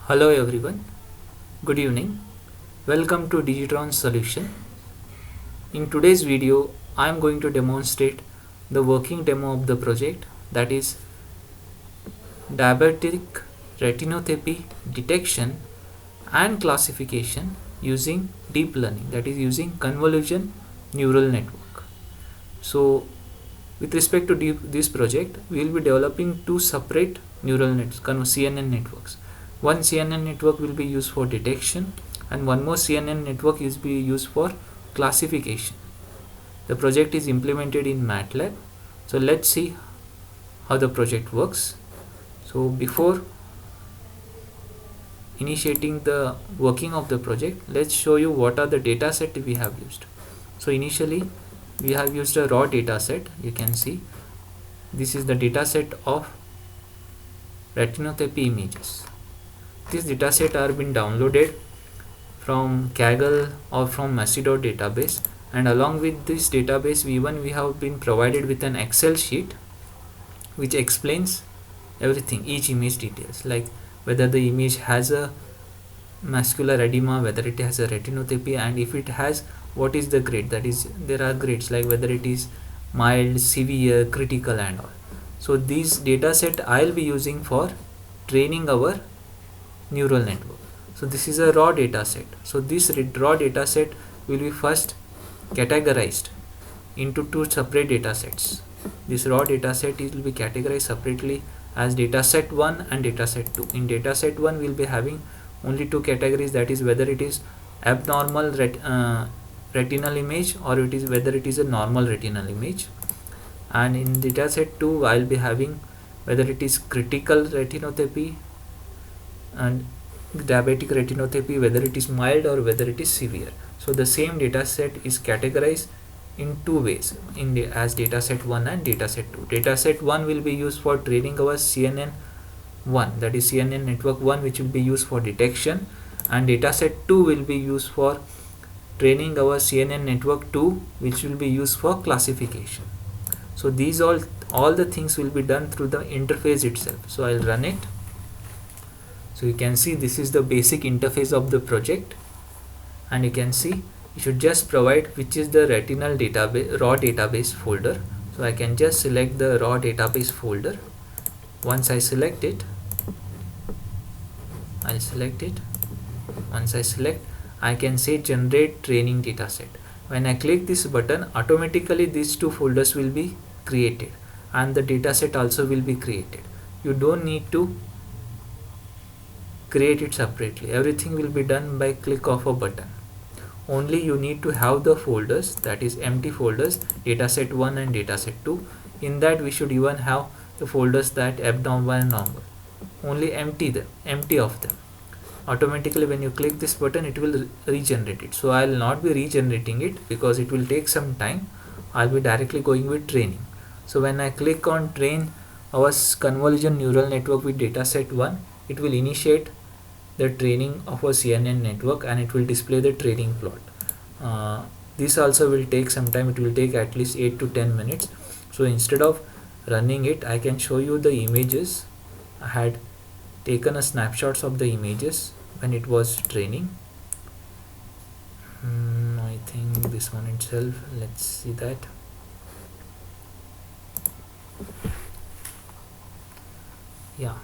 Hello everyone, good evening. Welcome to Digitron Solution. In today's video, I am going to demonstrate the working demo of the project, that is diabetic retinopathy detection and classification using deep learning, that is using convolution neural network. So with respect to this project, we will be developing two separate neural nets, CNN networks. One CNN network will be used for detection and one more CNN network is be used for classification. The project is implemented in MATLAB. So let's see how the project works. So before initiating the working of the project, let's show you what are the data set we have used. So initially we have used a raw data set. You can see this is the data set of retinopathy images. This data set are been downloaded from Kaggle or from Macedot database, and along with this database we have been provided with an Excel sheet which explains everything, each image details, like whether the image has a macular edema, whether it has a retinopathy, and if it has, what is the grade. That is, there are grades like whether it is mild, severe, critical and all. So these data set I'll be using for training our neural network. So this is a raw data set. So this raw data set will be first categorized into two separate data sets. This raw data set will be categorized separately as data set 1 and data set 2. In data set 1 we will be having only two categories, that is whether it is abnormal retinal image or whether it is a normal retinal image. And in data set 2 I will be having whether it is critical retinopathy and diabetic retinopathy, whether it is mild or whether it is severe. So the same data set is categorized in two ways as data set 1 and data set 2. Data set 1 will be used for training our CNN 1, that is CNN network 1, which will be used for detection, and data set 2 will be used for training our CNN network 2, which will be used for classification. So these all the things will be done through the interface itself. So I'll run it. So you can see this is the basic interface of the project, and you can see you should just provide which is the retinal database raw database folder. So I can just select the raw database folder. Once I select it, I'll select it. Once I select, I can say generate training dataset. When I click this button, automatically these two folders will be created and the dataset also will be created. You don't need to create it separately. Everything will be done by click of a button. Only you need to have the folders, that is empty folders, dataset 1 and dataset 2. In that we should even have the folders that abnormal and normal. Only empty of them. Automatically when you click this button it will regenerate it. So I will not be regenerating it because it will take some time. I will be directly going with training. So when I click on train our convolution neural network with dataset 1, it will initiate the training of a CNN network and it will display the training plot. This also will take some time. It will take at least 8 to 10 minutes. So instead of running it, I can show you the images. I had taken a snapshots of the images when it was training. I think this one itself, let's see that. Yeah,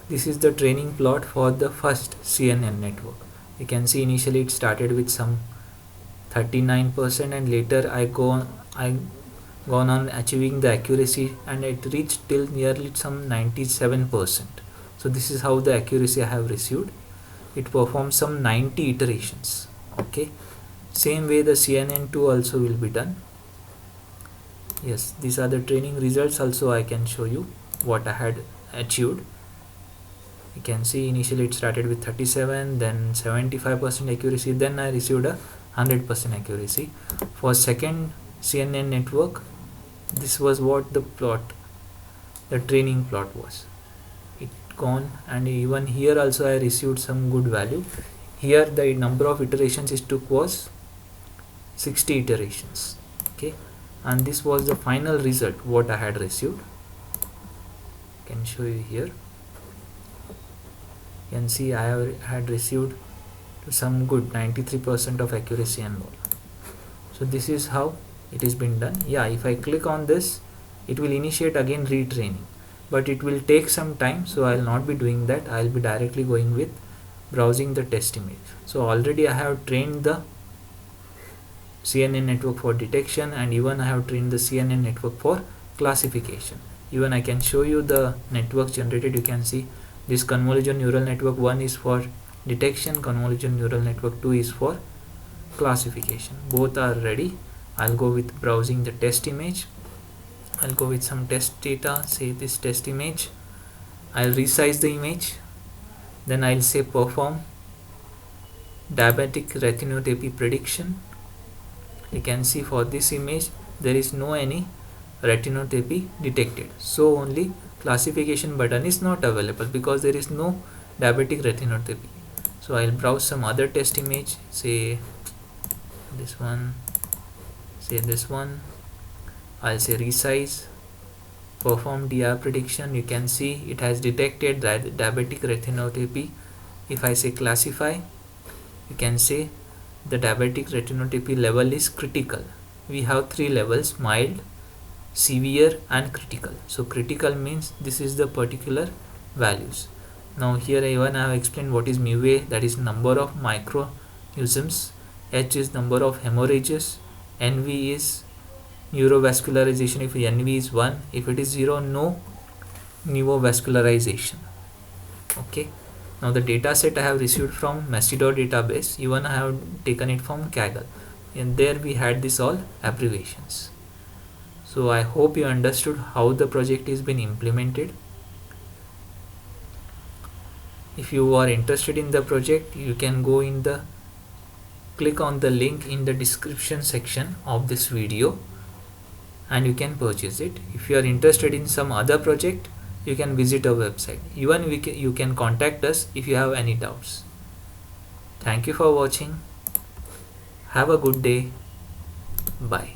this is the training plot for the first CNN network. You can see initially it started with some 39% and later I gone on achieving the accuracy and it reached till nearly some 97%. So this is how the accuracy I have received. It performs some 90 iterations. Okay, same way the CNN2 also will be done. Yes, these are the training results. Also I can show you what I had achieved. You can see initially it started with 37, then 75% accuracy, then I received a 100% accuracy. For second CNN network, this was what the training plot was. It gone, and even here also I received some good value. Here the number of iterations it took was 60 iterations. Okay, and this was the final result what I had received. I can show you here. You can see I have had received some good 93% of accuracy and all. So this is how it is been done. Yeah, if I click on this, it will initiate again retraining, but it will take some time, so I'll not be doing that. I'll be directly going with browsing the test image. So already I have trained the CNN network for detection, and even I have trained the CNN network for classification. Even I can show you the networks generated. You can see this convolution neural network 1 is for detection, convolution neural network 2 is for classification. Both are ready. I'll go with browsing the test image. I'll go with some test data, say this test image. I'll resize the image, then I'll say perform diabetic retinopathy prediction. You can see for this image there is no any retinopathy detected, so only classification button is not available because there is no diabetic retinopathy. So I'll browse some other test image, say this one, say this one. I'll say resize, perform DR prediction. You can see it has detected that diabetic retinopathy. If I say classify, you can say the diabetic retinopathy level is critical. We have 3 levels: mild, severe and critical. So critical means this is the particular values. Now here even I have explained what is mu A, that is number of microaneurysms, H is number of hemorrhages, NV is neurovascularization if NV is 1, if it is 0, no neovascularization. Okay, now the data set I have received from Mastodon database, even I have taken it from Kaggle, and there we had this all abbreviations. So I hope you understood how the project is been implemented. If you are interested in the project, you can go in the click on the link in the description section of this video and you can purchase it. If you are interested in some other project, you can visit our website. Even you can contact us if you have any doubts. Thank you for watching. Have a good day. Bye.